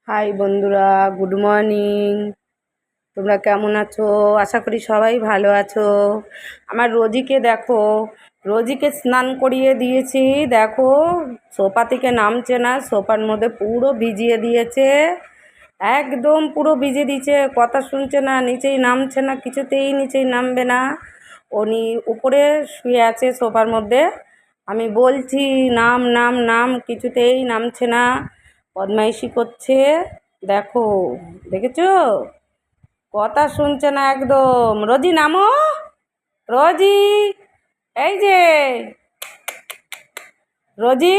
High বন্ধুরা, good morning. তোমরা কেমন আছো? আশা করি সবাই ভালো আছো। আমার রোজিকে দেখো, রোজিকে স্নান করিয়ে দিয়েছি। দেখো, সোফা থেকে নামছে না, সোফার মধ্যে পুরো ভিজিয়ে দিয়েছে, একদম পুরো ভিজিয়ে দিয়েছে। কথা শুনছে না, নিচেই নামছে না, কিছুতেই নিচেই নামবে না। উনি উপরে শুয়ে আছে সোফার মধ্যে, আমি বলছি নাম নাম নাম, কিছুতেই নামছে না, বদমাইশি করছে। দেখো, দেখেছো? কথা শুনছে না একদম। রোজি নামো, রোজি, এই যে রোজি,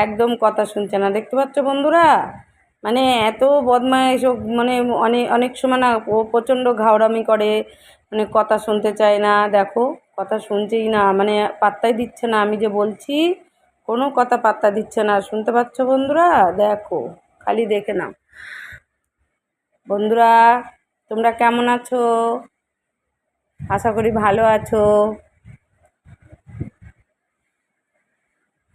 একদম কথা শুনছে না। দেখতে পাচ্ছ বন্ধুরা? মানে এত বদমাইশ ও, মানে অনেক অনেক সময় না ও প্রচণ্ড ঘাওড়ামি করে, মানে কথা শুনতে চায় না। দেখো, কথা শুনছেই না, মানে পাত্তাই দিচ্ছে না। আমি যে বলছি, কোনো কথা পাত্তা দিচ্ছে না। শুনতে পাচ্ছ বন্ধুরা? দেখো, খালি দেখে নাও। বন্ধুরা, তোমরা কেমন আছো? আশা করি ভালো আছো।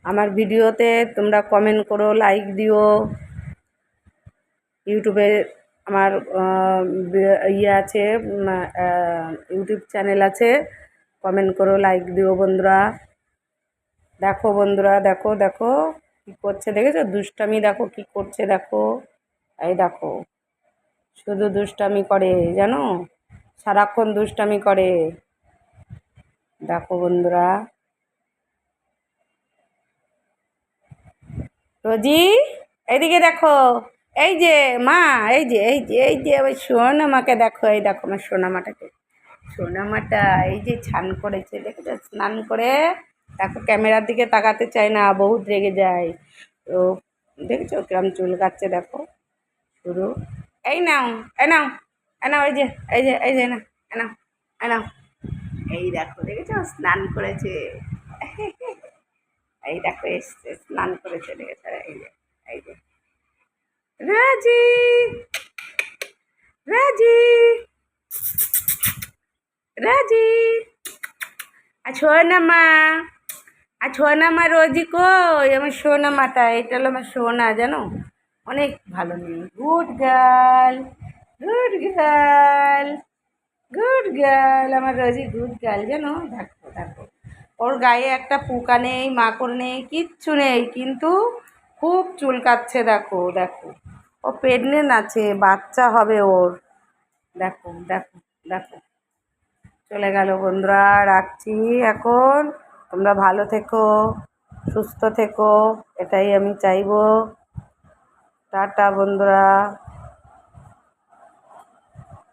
আমার ভিডিওতে তোমরা কমেন্ট করো, লাইক দিও। ইউটিউবে আমার ইয়ে আছে, ইউটিউব চ্যানেল আছে, কমেন্ট করো, লাইক দিও বন্ধুরা। দেখো বন্ধুরা, দেখো দেখো কী করছে, দেখেছো? দুষ্টামি দেখো কী করছে, দেখো, এই দেখো, শুধু দুষ্টামি করে, জানো, সারাক্ষণ দুষ্টামি করে। দেখো বন্ধুরা, রোজি, এইদিকে দেখো, এই যে মা, এই যে আমার সোনামাকে দেখো, এই দেখো আমার সোনামাটাকে, সোনামাটা এই যে স্নান করেছে, দেখেছো? স্নান করে দেখো, ক্যামেরার দিকে তাকাতে চায় না, বহুত রেগে যায়। তো দেখেছো কিরম চুল কাটছে, দেখো শুরু। এই নাও, এই নাও, এই নাও, এই যে না, এই নাও, এই নাও, এই দেখো, দেখেছো স্নান করেছে। এই দেখো, এসছে, স্নান করেছে, দেখেছো? এই যে রাজি, রাজি, রাজি, আর সোনা মা, আর সোনা মা, রোজি কই? আমার সোনা মাটা, এটা হলো আমার সোনা, জানো, অনেক ভালো মেয়ে, good girl, good girl, good girl, আমার রোজি গুড গার্ল, জানো। দেখো দেখো, ওর গায়ে একটা পোকা নেই, মাকড় নেই, কিচ্ছু নেই, কিন্তু খুব চুলকাচ্ছে। দেখো দেখো, ও প্রেগনেন্ট আছে, বাচ্চা হবে ওর। দেখো দেখো দেখো, চলে গেল বন্ধুরা, রাখছি এখন। তোমরা ভালো থেকো, সুস্থ থেকো, এটাই আমি চাইবো। টাটা বন্ধুরা।